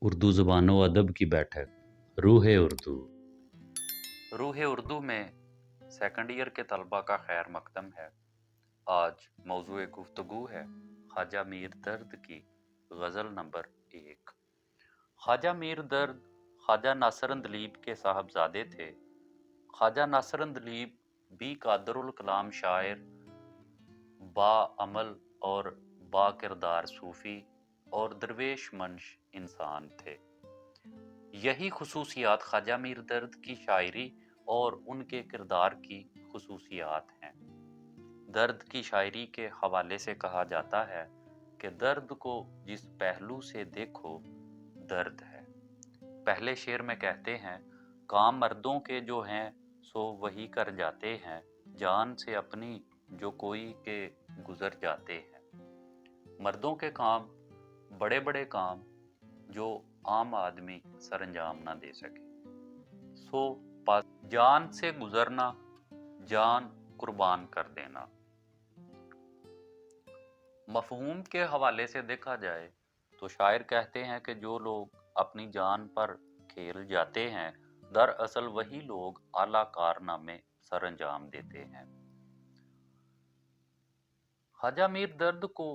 उर्दू ज़बान व अदब की बैठक रूह उर्दू। रूह उर्दू में सेकंड ईयर के तलबा का खैर मकदम है। आज मौजूए गुफ्तगू है ख्वाजा मीर दर्द की गज़ल नंबर 1। ख्वाजा मीर दर्द ख्वाजा नासर दलीब के साहबजादे थे। ख्वाजा नासर दलीब भी कादरुल कलाम शायर, बाअमल और बाकिरदार सूफ़ी और दरवेश मंश इंसान थे। यही खुसूसियात ख्वाजा मीर दर्द की शायरी और उनके किरदार की खुसूसियात हैं। दर्द की शायरी के हवाले से कहा जाता है कि दर्द को जिस पहलू से देखो दर्द है। पहले शेर में कहते हैं, काम मर्दों के जो हैं सो वही कर जाते हैं, जान से अपनी जो कोई के गुजर जाते हैं। मर्दों के काम, बड़े बड़े काम जो आम आदमी सरंजाम ना दे सके, सो जान से गुजरना, जान कुर्बान कर देना। मफहूम के हवाले से देखा जाए तो शायर कहते हैं कि जो लोग अपनी जान पर खेल जाते हैं, दरअसल वही लोग आला कारनामे सरंजाम देते हैं। ख्वाजा मीर दर्द को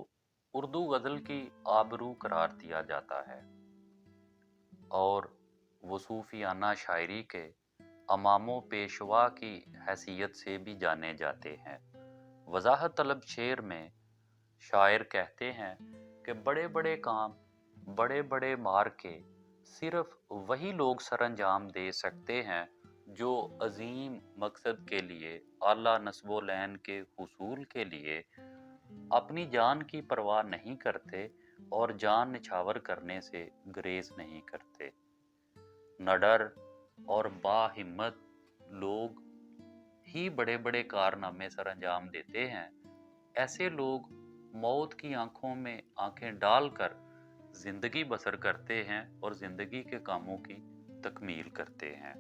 उर्दू गज़ल की आबरू करार दिया जाता है और वो सूफियाना शायरी के अमामो पेशवा की हैसियत से भी जाने जाते हैं। वजाहत तलब शेर में शायर कहते हैं कि बड़े बड़े काम, बड़े बड़े मार के सिर्फ वही लोग सरंजाम दे सकते हैं जो अजीम मकसद के लिए, आला नस्बो लैन के हुसूल के लिए अपनी जान की परवाह नहीं करते और जान निछावर करने से गुरेज नहीं करते। नडर और बाहिम्मत लोग ही बड़े बड़े कारनामे सरंजाम देते हैं। ऐसे लोग मौत की आंखों में आंखें डालकर जिंदगी बसर करते हैं और जिंदगी के कामों की तकमील करते हैं।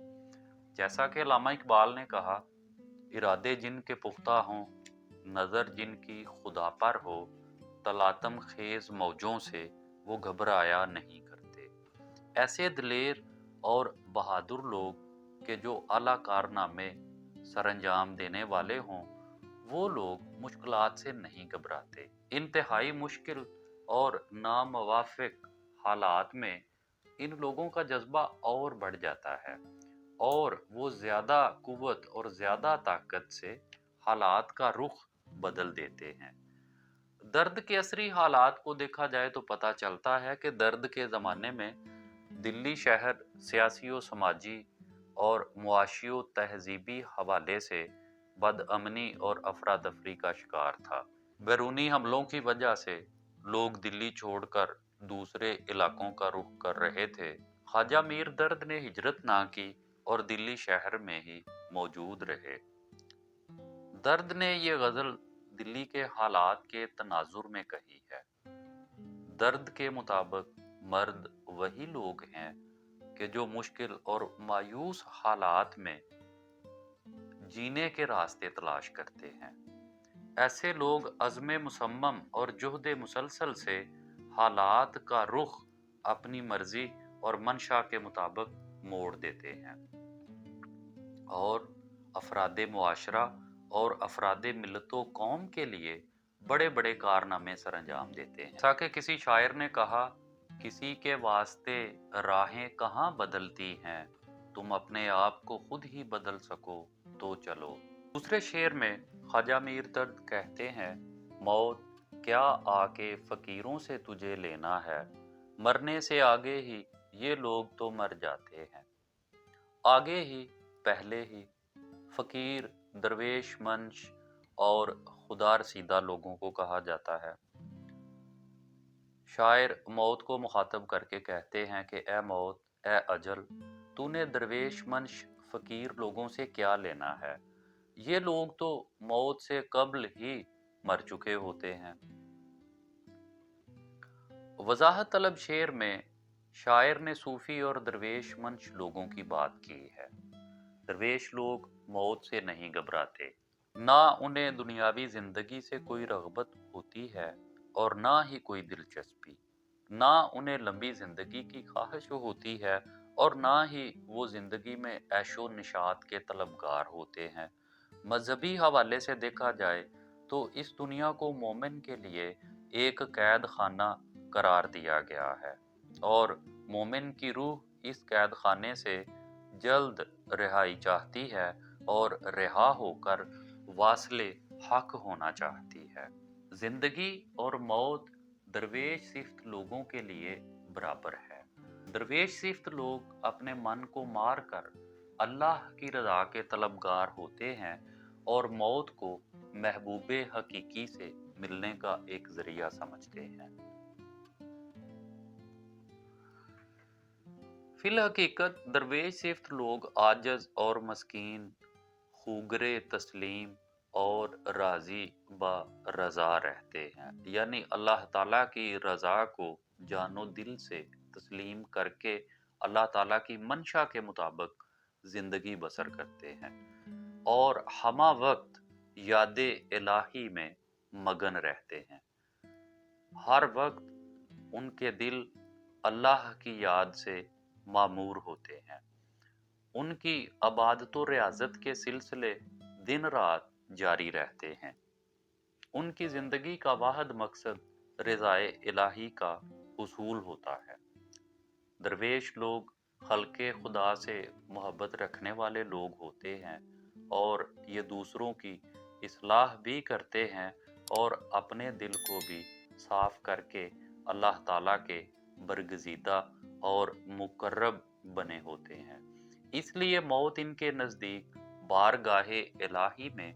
जैसा कि अल्लामा इकबाल ने कहा, इरादे जिनके पुख्ता हों, नज़र जिनकी खुदा पर हो, तलातम खेज मौजों से वो घबराया नहीं करते। ऐसे दिलेर और बहादुर लोग के जो आला कारनामे सरंजाम देने वाले हों, वो लोग मुश्किलात से नहीं घबराते। इंतहाई मुश्किल और नामवाफिक हालात में इन लोगों का जज्बा और बढ़ जाता है और वो ज्यादा कुव्वत और ज्यादा ताकत से हालात का रुख बदल देते हैं। दर्द के असरी हालात को देखा जाए तो पता चलता है कि दर्द के ज़माने में दिल्ली शहर सियासी व समाजी और मुआशी व तहजीबी हवाले से बदअमनी और अफरा तफरी का शिकार था। बैरूनी हमलों की वजह से लोग दिल्ली छोड़कर दूसरे इलाकों का रुख कर रहे थे। ख्वाजा मीर दर्द ने हिजरत ना की और दिल्ली शहर में ही मौजूद रहे। दर्द ने ये गज़ल दिल्ली के हालात के तनाजुर में कही है। दर्द के मुताबिक मर्द वही लोग हैं कि जो मुश्किल और मायूस हालात में जीने के रास्ते तलाश करते हैं। ऐसे लोग अज़्म मुसम्मम और जुहद मुसलसल से हालात का रुख अपनी मर्जी और मंशा के मुताबिक मोड़ देते हैं और अफराद मुआशरा और अफराद मिलतो कौम के लिए बड़े बड़े कारनामे सरंजाम देते हैं। जैसा कि किसी शायर ने कहा, किसी के वास्ते राहें कहाँ बदलती हैं, तुम अपने आप को खुद ही बदल सको तो चलो। दूसरे शेर में ख्वाजा मीर दर्द कहते हैं, मौत क्या आके फकीरों से तुझे लेना है, मरने से आगे ही ये लोग तो मर जाते हैं। आगे ही, पहले ही फकीर, दरवेश मंश और खुदा रसीदा लोगों को कहा जाता है। शायर मौत को मुखातब करके कहते हैं कि ए मौत, ए अजल, तूने दरवेश मंश फकीर लोगों से क्या लेना है, ये लोग तो मौत से कब्ल ही मर चुके होते हैं। वजाहत तलब शेर में शायर ने सूफी और दरवेश मंश लोगों की बात की है। दरवेश लोग मौत से नहीं घबराते, ना उन्हें दुनियावी जिंदगी से कोई रगबत होती है और ना ही कोई दिलचस्पी। ना उन्हें लंबी जिंदगी की ख्वाहिश होती है और ना ही वो जिंदगी में ऐशो निशात के तलबगार होते हैं। मजहबी हवाले से देखा जाए तो इस दुनिया को मोमिन के लिए एक कैद खाना करार दिया गया है और मोमिन की रूह इस कैद खाने से जल्द रिहाई चाहती है और रिहा होकर वासले हक होना चाहती है। जिंदगी और मौत दरवेश सिफ्त लोगों के लिए बराबर है। दरवेश सिफ्त लोग अपने मन को मार कर अल्लाह की रजा के तलबगार होते हैं और मौत को महबूबे हकीकी से मिलने का एक जरिया समझते हैं। फिल हकीकत दरवेश सिफ्त लोग आजज और मस्कीन, खुगरे तस्लीम और राजी ब रजा रहते हैं, यानी अल्लाह ताला की रजा को जानो दिल से तस्लीम करके अल्लाह ताला की मंशा के मुताबिक जिंदगी बसर करते हैं और हमा वक्त यादे इलाही में मगन रहते हैं। हर वक्त उनके दिल अल्लाह की याद से मामूर होते हैं। उनकी अबादत व रियाजत के सिलसिले दिन रात जारी रहते हैं। उनकी जिंदगी का वाहिद मकसद रज़ाए इलाही का हुसूल होता है। दरवेश लोग खल्के खुदा से मोहब्बत रखने वाले लोग होते हैं और ये दूसरों की इस्लाह भी करते हैं और अपने दिल को भी साफ करके अल्लाह ताला के बरगजीदा और मुकर्रब बने होते हैं। इसलिए मौत इनके नज़दीक बारगाहे इलाही में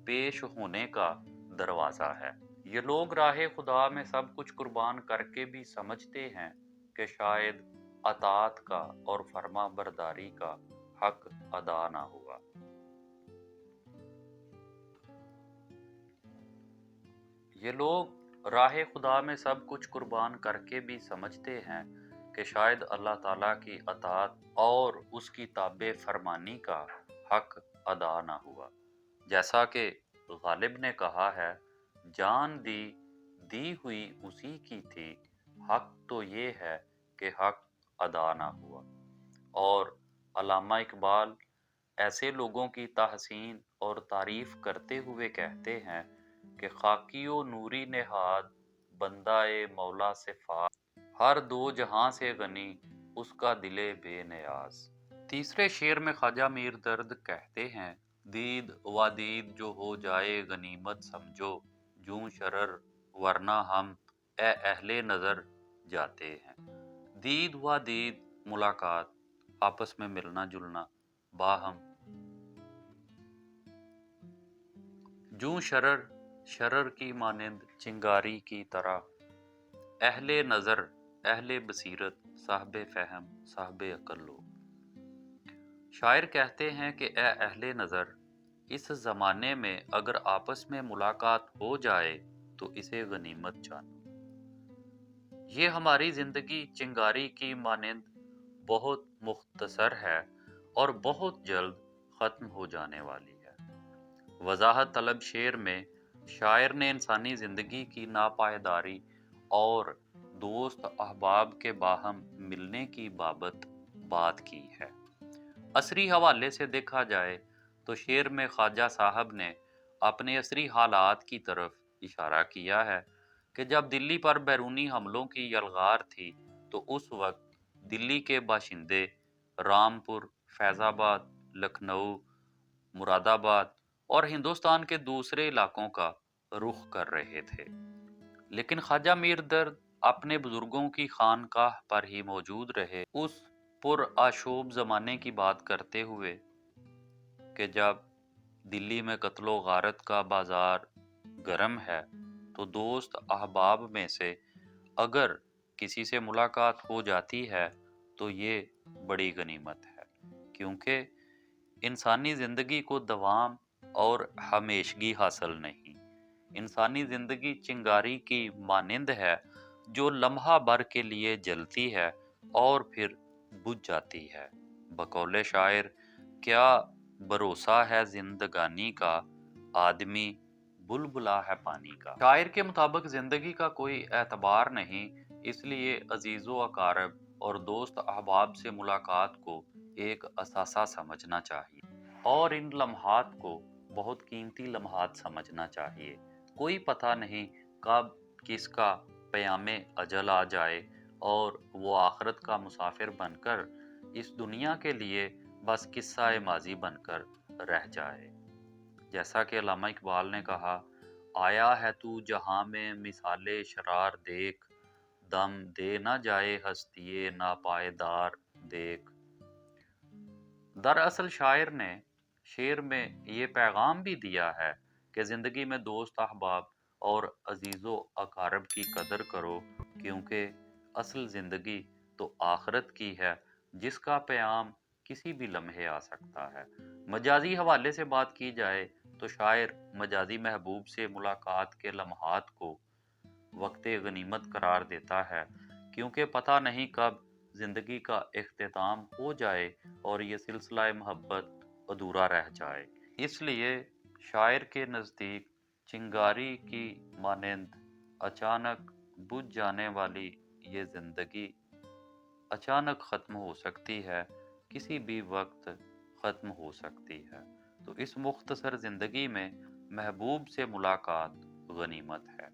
पेश होने का दरवाज़ा है। ये लोग राह खुदा में सब कुछ कुर्बान करके भी समझते हैं कि शायद अतात का और फर्मा बरदारी का हक अदा ना हुआ। ये लोग राह खुदा में सब कुछ कुर्बान करके भी समझते हैं कि शायद अल्लाह ताला की अतात और उसकी ताबे फरमानी का हक अदा ना हुआ। जैसा कि गालिब ने कहा है, जान दी हुई उसी की थी, हक तो ये है कि हक अदा ना हुआ। और अल्लामा इकबाल ऐसे लोगों की तहसीन और तारीफ करते हुए कहते हैं कि खाकियो नूरी नेहाद बंदाए मौला से फास, हर दो जहां से गनी उसका दिले बेनियाज। तीसरे शेर में ख्वाजा मीर दर्द कहते हैं, दीद व दीद जो हो जाए गनीमत समझो, जूं शरर वरना हम ए अहले नजर जाते हैं। दीद व दीद मुलाकात, आपस में मिलना जुलना, बाहम। जूं शरर, शरर की मानिंद चिंगारी की तरह, अहले नजर, अहले बसीरत, साहबे फहम, साहबे अकल लो। शायर कहते हैं कि ए अहले नज़र, इस ज़माने में अगर आपस में मुलाकात हो जाए तो इसे गनीमत जानो। ये हमारी ज़िंदगी चिंगारी की मानिंद बहुत मुख्तसर है और बहुत जल्द ख़त्म हो जाने वाली है। वजाहत तलब शेर में शायर ने इंसानी ज़िंदगी की नापायदारी और दोस्त अहबाब के बाहम मिलने की बाबत बात की है। असरी हवाले से देखा जाए तो शेर में ख्वाजा साहब ने अपने असरी हालात की तरफ इशारा किया है कि जब दिल्ली पर बैरूनी हमलों की यलगार थी तो उस वक्त दिल्ली के बाशिंदे रामपुर, फैज़ाबाद, लखनऊ, मुरादाबाद और हिंदुस्तान के दूसरे इलाकों का रुख कर रहे थे। लेकिन ख्वाजा मीर दर्द अपने बुजुर्गों की खानकाह पर ही मौजूद रहे, उस पुरआशूब ज़माने की बात करते हुए कि जब दिल्ली में कत्लो गारत का बाजार गर्म है तो दोस्त अहबाब में से अगर किसी से मुलाकात हो जाती है तो ये बड़ी गनीमत है, क्योंकि इंसानी ज़िंदगी को दवाम और हमेशगी हासिल नहीं। इंसानी ज़िंदगी चिंगारी की मानिंद है जो लम्हा भर के लिए जलती है और फिर बुझ जाती है। बकौले शायर, क्या भरोसा है जिंदगानी का, आदमी बुलबुला है पानी का। शायर के मुताबिक जिंदगी का कोई एतबार नहीं اس لیے عزیز و اقارب اور دوست احباب سے ملاقات کو ایک اثاثہ سمجھنا چاہیے اور ان لمحات کو بہت قیمتی لمحات سمجھنا چاہیے۔ کوئی پتہ نہیں کب کس کا پیام اجل آ جائے اور وہ آخرت کا مسافر بن کر اس دنیا کے لیے بس قصہ ماضی بن کر رہ جائے۔ جیسا کہ علامہ اقبال نے کہا، آیا ہے تو جہاں میں مثال شرار دیکھ، دم دے نہ جائے ہستی ناپائیدار دیکھ۔ دراصل شاعر نے شعر میں یہ پیغام بھی دیا ہے کہ زندگی میں دوست احباب اور عزیز و اقارب کی قدر کرو، کیونکہ اصل زندگی تو آخرت کی ہے جس کا پیام کسی بھی لمحے آ سکتا ہے۔ مجازی حوالے سے بات کی جائے تو شاعر مجازی محبوب سے ملاقات کے لمحات کو وقت غنیمت قرار دیتا ہے، کیونکہ پتہ نہیں کب زندگی کا اختتام ہو جائے اور یہ سلسلہ محبت ادھورا رہ جائے۔ اس لیے شاعر کے نزدیک چنگاری کی مانند اچانک بجھ جانے والی یہ زندگی اچانک ختم ہو سکتی ہے، کسی بھی وقت ختم ہو سکتی ہے۔ تو اس مختصر زندگی میں محبوب سے ملاقات غنیمت ہے۔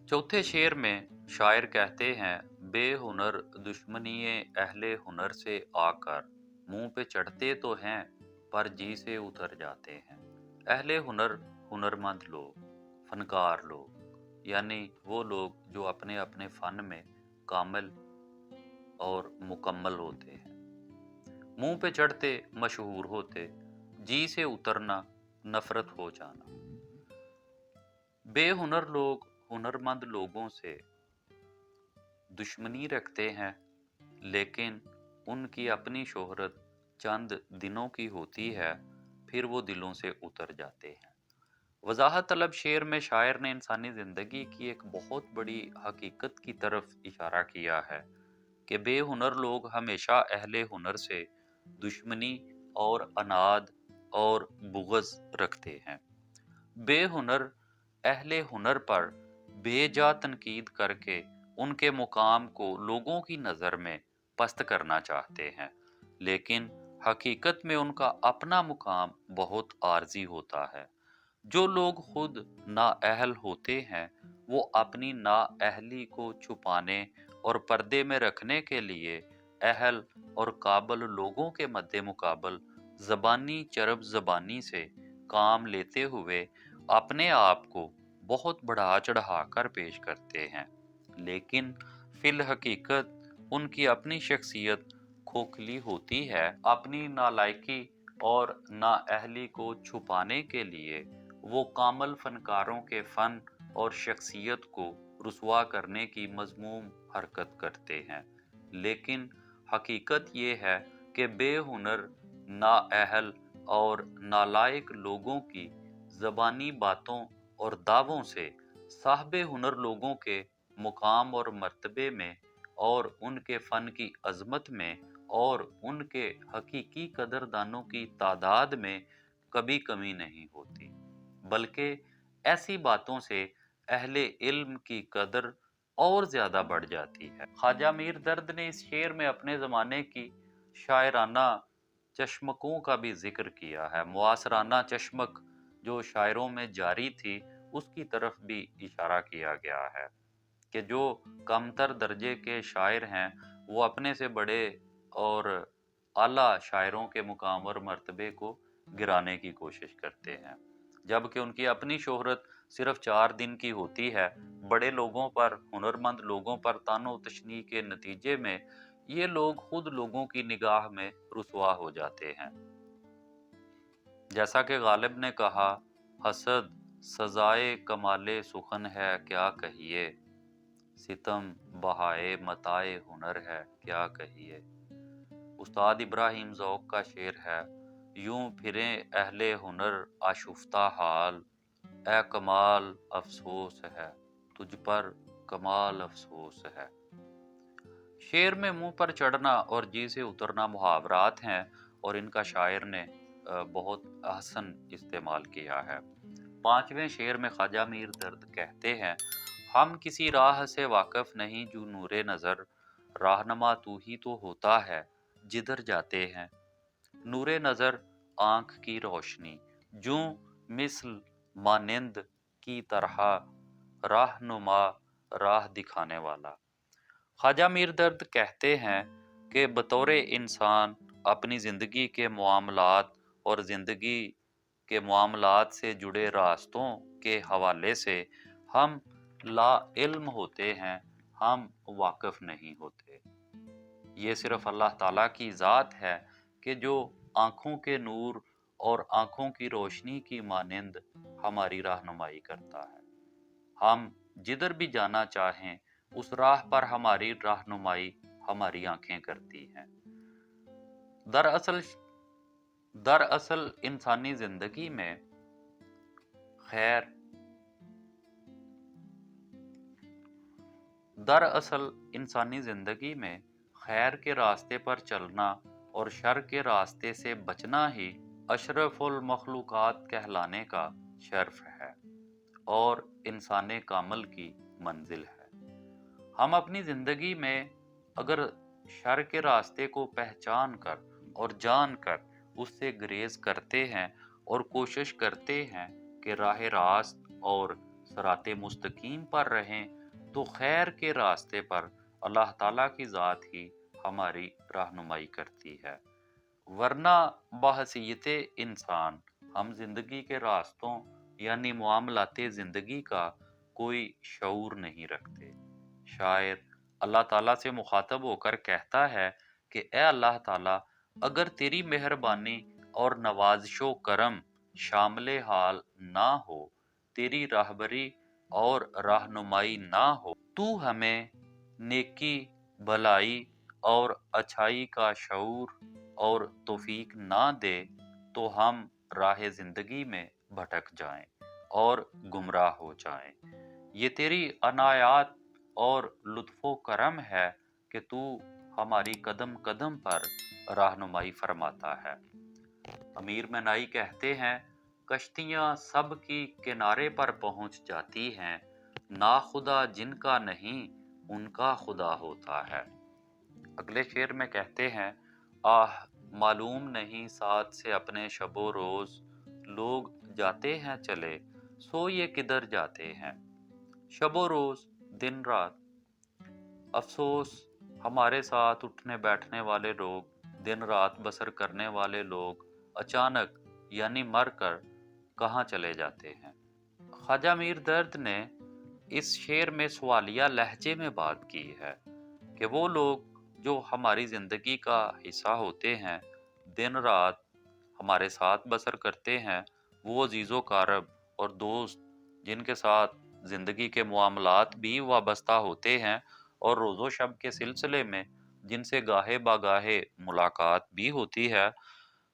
چوتھے شعر میں شاعر کہتے ہیں، بے ہنر دشمنی اہل ہنر سے آ کر منہ پہ چڑھتے تو ہیں پر جی سے اتر جاتے ہیں۔ اہل ہنر ہنرمند لوگ، فنکار لوگ، یعنی وہ لوگ جو اپنے اپنے فن میں کامل اور مکمل ہوتے ہیں۔ منہ پہ چڑھتے مشہور ہوتے، جی سے اترنا نفرت ہو جانا۔ بے ہنر لوگ ہنرمند لوگوں سے دشمنی رکھتے ہیں، لیکن ان کی اپنی شہرت چند دنوں کی ہوتی ہے، پھر وہ دلوں سے اتر جاتے ہیں۔ وضاحت طلب شعر میں شاعر نے انسانی زندگی کی ایک بہت بڑی حقیقت کی طرف اشارہ کیا ہے کہ بے ہنر لوگ ہمیشہ اہل ہنر سے دشمنی اور عناد اور بغض رکھتے ہیں۔ بے ہنر اہل ہنر پر بے جا تنقید کر کے ان کے مقام کو لوگوں کی نظر میں پست کرنا چاہتے ہیں، لیکن حقیقت میں ان کا اپنا مقام بہت عارضی ہوتا ہے۔ جو لوگ خود نااہل ہوتے ہیں وہ اپنی نااہلی کو چھپانے اور پردے میں رکھنے کے لیے اہل اور قابل لوگوں کے مد مقابل زبانی چرب زبانی سے کام لیتے ہوئے اپنے آپ کو بہت بڑھا چڑھا کر پیش کرتے ہیں، لیکن فی الحقیقت ان کی اپنی شخصیت کھوکھلی ہوتی ہے۔ اپنی نالائکی اور نااہلی کو چھپانے کے لیے وہ کامل فنکاروں کے فن اور شخصیت کو رسوا کرنے کی مذموم حرکت کرتے ہیں، لیکن حقیقت یہ ہے کہ بے ہنر نااہل اور نالائق لوگوں کی زبانی باتوں اور دعووں سے صاحب ہنر لوگوں کے مقام اور مرتبے میں اور ان کے فن کی عظمت میں اور ان کے حقیقی قدردانوں کی تعداد میں کبھی کمی نہیں ہوتی، بلکہ ایسی باتوں سے اہل علم کی قدر اور زیادہ بڑھ جاتی ہے۔ خواجہ میر درد نے اس شعر میں اپنے زمانے کی شاعرانہ چشمکوں کا بھی ذکر کیا ہے۔ معاصرانہ چشمک جو شاعروں میں جاری تھی اس کی طرف بھی اشارہ کیا گیا ہے کہ جو کمتر درجے کے شاعر ہیں وہ اپنے سے بڑے اور اعلیٰ شاعروں کے مقام اور مرتبے کو گرانے کی کوشش کرتے ہیں، جبکہ ان کی اپنی شہرت صرف 4 دن کی ہوتی ہے۔ بڑے لوگوں پر، ہنرمند لوگوں پر طعن و تشنیع کے نتیجے میں یہ لوگ خود لوگوں کی نگاہ میں رسوا ہو جاتے ہیں۔ جیسا کہ غالب نے کہا، حسد سزائے کمال سخن ہے کیا کہیے، ستم بہائے متاع ہنر ہے کیا کہیے۔ استاد ابراہیم ذوق کا شعر ہے، یوں پھریں اہل ہنر آشفتہ حال، اے کمال افسوس ہے تجھ پر کمال افسوس ہے۔ شعر میں منہ پر چڑھنا اور جی سے اترنا محاورات ہیں اور ان کا شاعر نے بہت احسن استعمال کیا ہے۔ 5वें शेर में ख्वाजा मीर दर्द कहते हैं, हम किसी राह से वाकिफ नहीं जो नूरे नज़र, राहनमा तू ही तो होता है जिधर जाते हैं। नूरे नज़र आँख की रोशनी, जूं मिसल मानिंद की तरह, राहनुमा राह दिखाने वाला। ख्वाजा मीर दर्द कहते हैं कि बतौर इंसान अपनी ज़िंदगी के मामलात और ज़िंदगी के मामलात से जुड़े रास्तों के हवाले से हम ला इल्म होते हैं, हम वाकिफ नहीं होते। ये सिर्फ अल्लाह ताला की ज़ात है कि जो आँखों के नूर और आँखों की रोशनी की मानिंद हमारी रहनुमाई करता है। हम जिधर भी जाना चाहें उस राह पर हमारी रहनुमाई हमारी आंखें करती हैं। दरअसल दरअसल इंसानी जिंदगी में खैर दरअसल इंसानी जिंदगी में खैर के रास्ते पर चलना और शर के रास्ते से बचना ही अशरफुल मखलूकात कहलाने का शर्फ है और इंसाने कामल की मंजिल है। हम अपनी जिंदगी में अगर शर के रास्ते को पहचान कर और जान कर उससे गुरेज करते हैं और कोशिश करते हैं कि राह रास्त और सराते मुस्तकीम पर रहें, तो खैर के रास्ते पर अल्लाह ताला की ज़ात ही हमारी रहनुमाई करती है। वरना बहसीयत इंसान हम जिंदगी के रास्तों यानी मामलाते जिंदगी का कोई शऊर नहीं रखते। शायर अल्लाह ताला से मुखातब होकर कहता है कि ए अल्लाह ताला, अगर तेरी मेहरबानी और नवाजिशो करम शामिल हाल ना हो, तेरी राहबरी और रहनुमाई ना हो, तू हमें नेकी, भलाई और अच्छाई का शऊर और तौफीक ना दे, तो हम राह जिंदगी में भटक जाएं और गुमराह हो जाएं। ये तेरी अनायात और लुत्फो करम है कि तू हमारी कदम कदम पर रहनुमाई फरमाता है। अमीर मनाई कहते हैं, कश्तियां सब की किनारे पर पहुंच जाती हैं, ना खुदा जिनका नहीं उनका खुदा होता है। अगले शेर में कहते हैं, आह मालूम नहीं साथ से अपने शबो रोज, लोग जाते हैं चले सो ये किधर जाते हैं। शबो रोज दिन रात, अफसोस हमारे साथ उठने बैठने वाले लोग, दिन रात बसर करने वाले लोग अचानक यानी मर कर कहाँ चले जाते हैं। ख्वाजा मीर दर्द ने इस शेर में सवालिया लहजे में बात की है कि वो लोग जो हमारी ज़िंदगी का हिस्सा होते हैं, दिन रात हमारे साथ बसर करते हैं, वो अजीज़ो कारब और दोस्त जिनके साथ ज़िंदगी के मामलात भी वाबस्ता होते हैं और रोज़ो शब के सिलसिले में जिनसे गाहे बागाहे मुलाकात भी होती है,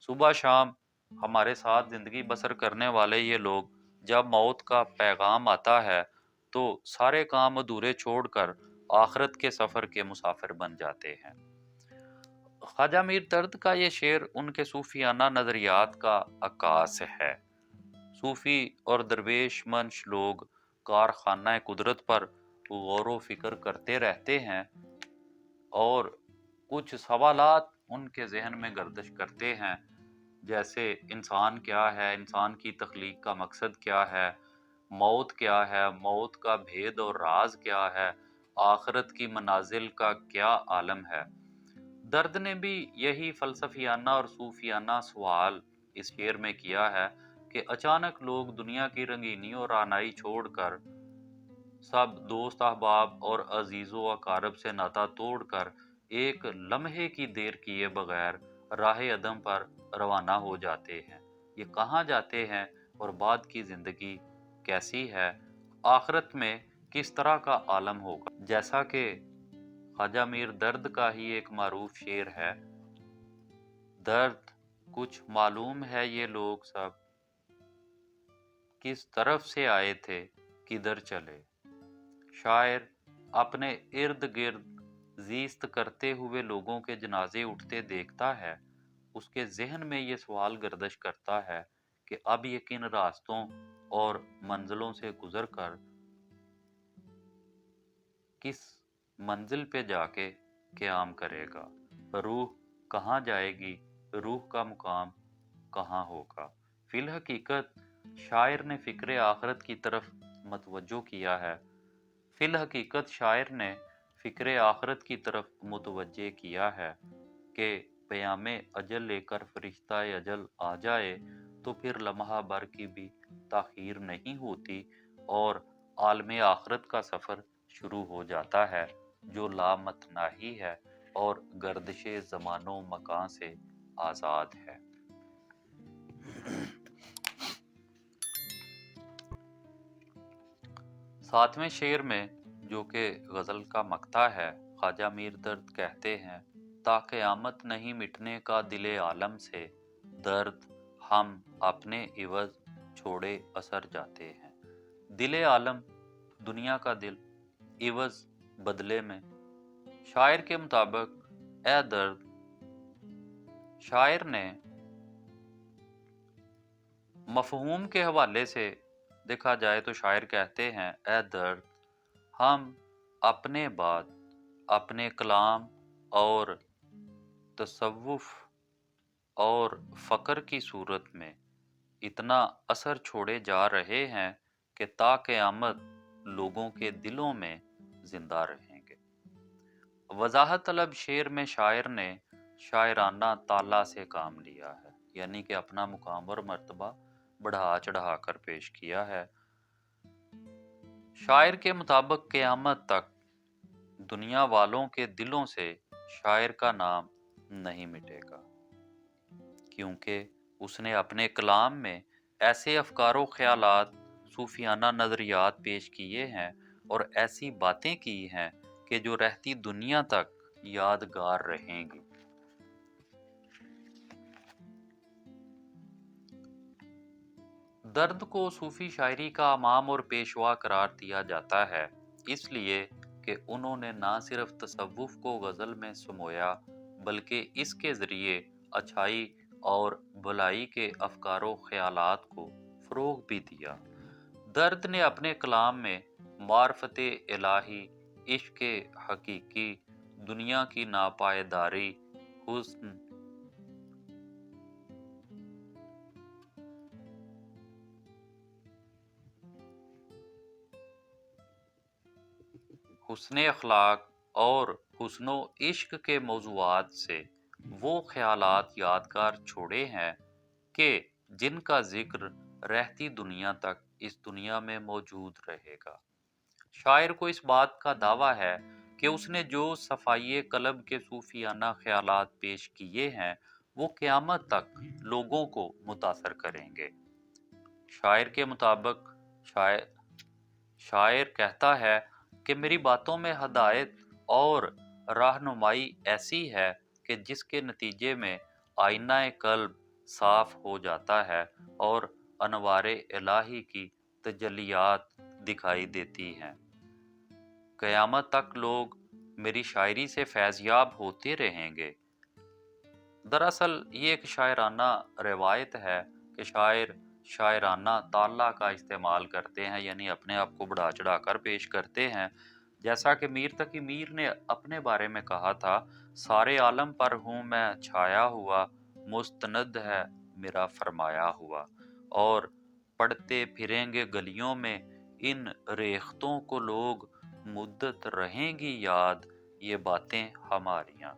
सुबह शाम हमारे साथ ज़िंदगी बसर करने वाले ये लोग जब मौत का पैगाम आता है तो सारे काम अधूरे छोड़कर आखिरत के सफ़र के मुसाफिर बन जाते हैं। ख्वाजा मीर दर्द का ये शेर उनके सूफियाना नज़रियात का अक्कास है। सूफी और दरवेश मंश लोग कारखाना कुदरत पर गौर व फिक्र करते रहते हैं और कुछ सवालात उनके जहन में गर्दिश करते हैं, जैसे इंसान क्या है, इंसान की तख्लीक का मकसद क्या है, मौत क्या है, मौत का भेद और राज क्या है, आखिरत की मनाजिल का क्या आलम है। दर्द ने भी यही फलसफियाना और सूफियाना सवाल इस शेर में किया है कि अचानक लोग दुनिया की रंगीनी और आनाई छोड़कर, सब दोस्त अहबाब और अजीज़ो अकारब से नाता तोड़कर एक लम्हे की देर किए बगैर राह अदम पर रवाना हो जाते हैं। ये कहाँ जाते हैं और बाद की ज़िंदगी कैसी है, आखिरत में किस तरह का आलम होगा। जैसा कि ख्वाजा मीर दर्द का ही एक मारूफ शेर है, दर्द कुछ मालूम है ये लोग सब, किस तरफ से आए थे किधर चले। शायर अपने इर्द गिर्द जीस्त करते हुए लोगों के जनाजे उठते देखता है, उसके जहन में ये सवाल गर्दिश करता है कि अब ये किन रास्तों اور منزلوں سے گزر کر کس منزل پہ جا کے قیام کرے گا؟ روح کہاں جائے گی؟ روح کا مقام کہاں ہوگا؟ فی الحقیقت شاعر نے فکر آخرت کی طرف متوجہ کیا ہے۔ فی الحقیقت شاعر نے فکر آخرت کی طرف متوجہ کیا ہے کہ پیام اجل لے کر فرشتہ اجل آ جائے تو پھر لمحہ بھر کی بھی تاخیر نہیں ہوتی اور عالم آخرت کا سفر شروع ہو جاتا ہے جو لامتناہی ہے اور گردش زمان و مکان سے آزاد ہے۔ ساتویں شعر میں جو کہ غزل کا مقطع ہے، خواجہ میر درد کہتے ہیں: تا قیامت نہیں مٹنے کا دل عالم سے، درد ہم اپنے عوض چھوڑے اثر جاتے ہیں۔ دل عالم دنیا کا دل، عوض بدلے میں۔ شاعر کے مطابق اے درد، شاعر نے مفہوم کے حوالے سے دیکھا جائے تو شاعر کہتے ہیں: اے درد، ہم اپنے بعد اپنے کلام اور تصوف اور فقر کی صورت میں اتنا اثر چھوڑے جا رہے ہیں کہ تا قیامت لوگوں کے دلوں میں زندہ رہیں گے۔ وضاحت طلب شعر میں شاعر نے شاعرانہ تالا سے کام لیا ہے، یعنی کہ اپنا مقام اور مرتبہ بڑھا چڑھا کر پیش کیا ہے۔ شاعر کے مطابق قیامت تک دنیا والوں کے دلوں سے شاعر کا نام نہیں مٹے گا، کیونکہ اس نے اپنے کلام میں ایسے افکار و خیالات، صوفیانہ نظریات پیش کیے ہیں اور ایسی باتیں کی ہیں کہ جو رہتی دنیا تک یادگار رہیں گی۔ درد کو صوفی شاعری کا امام اور پیشوا قرار دیا جاتا ہے، اس لیے کہ انہوں نے نہ صرف تصوف کو غزل میں سمویا بلکہ اس کے ذریعے اچھائی اور بھلائی کے افکار و خیالات کو فروغ بھی دیا۔ درد نے اپنے کلام میں معرفت الہی، عشق حقیقی، دنیا کی ناپائیداری، حسن اخلاق اور حسن و عشق کے موضوعات سے وہ خیالات یادگار چھوڑے ہیں کہ جن کا ذکر رہتی دنیا تک اس دنیا میں موجود رہے گا۔ شاعر کو اس بات کا دعویٰ ہے کہ اس نے جو صفائی قلب کے صوفیانہ خیالات پیش کیے ہیں وہ قیامت تک لوگوں کو متاثر کریں گے۔ شاعر کے مطابق شاعر کہتا ہے کہ میری باتوں میں ہدایت اور رہنمائی ایسی ہے کہ جس کے نتیجے میں آئینہ قلب صاف ہو جاتا ہے اور انوار الہی کی تجلیات دکھائی دیتی ہیں۔ قیامت تک لوگ میری شاعری سے فیضیاب ہوتے رہیں گے۔ دراصل یہ ایک شاعرانہ روایت ہے کہ شاعر شاعرانہ تالا کا استعمال کرتے ہیں، یعنی اپنے آپ کو بڑھا چڑھا کر پیش کرتے ہیں۔ جیسا کہ میر تقی میر نے اپنے بارے میں کہا تھا: سارے عالم پر ہوں میں چھایا ہوا، مستند ہے میرا فرمایا ہوا، اور پڑھتے پھریں گے گلیوں میں ان ریختوں کو لوگ، مدت رہیں گی یاد یہ باتیں ہماریاں۔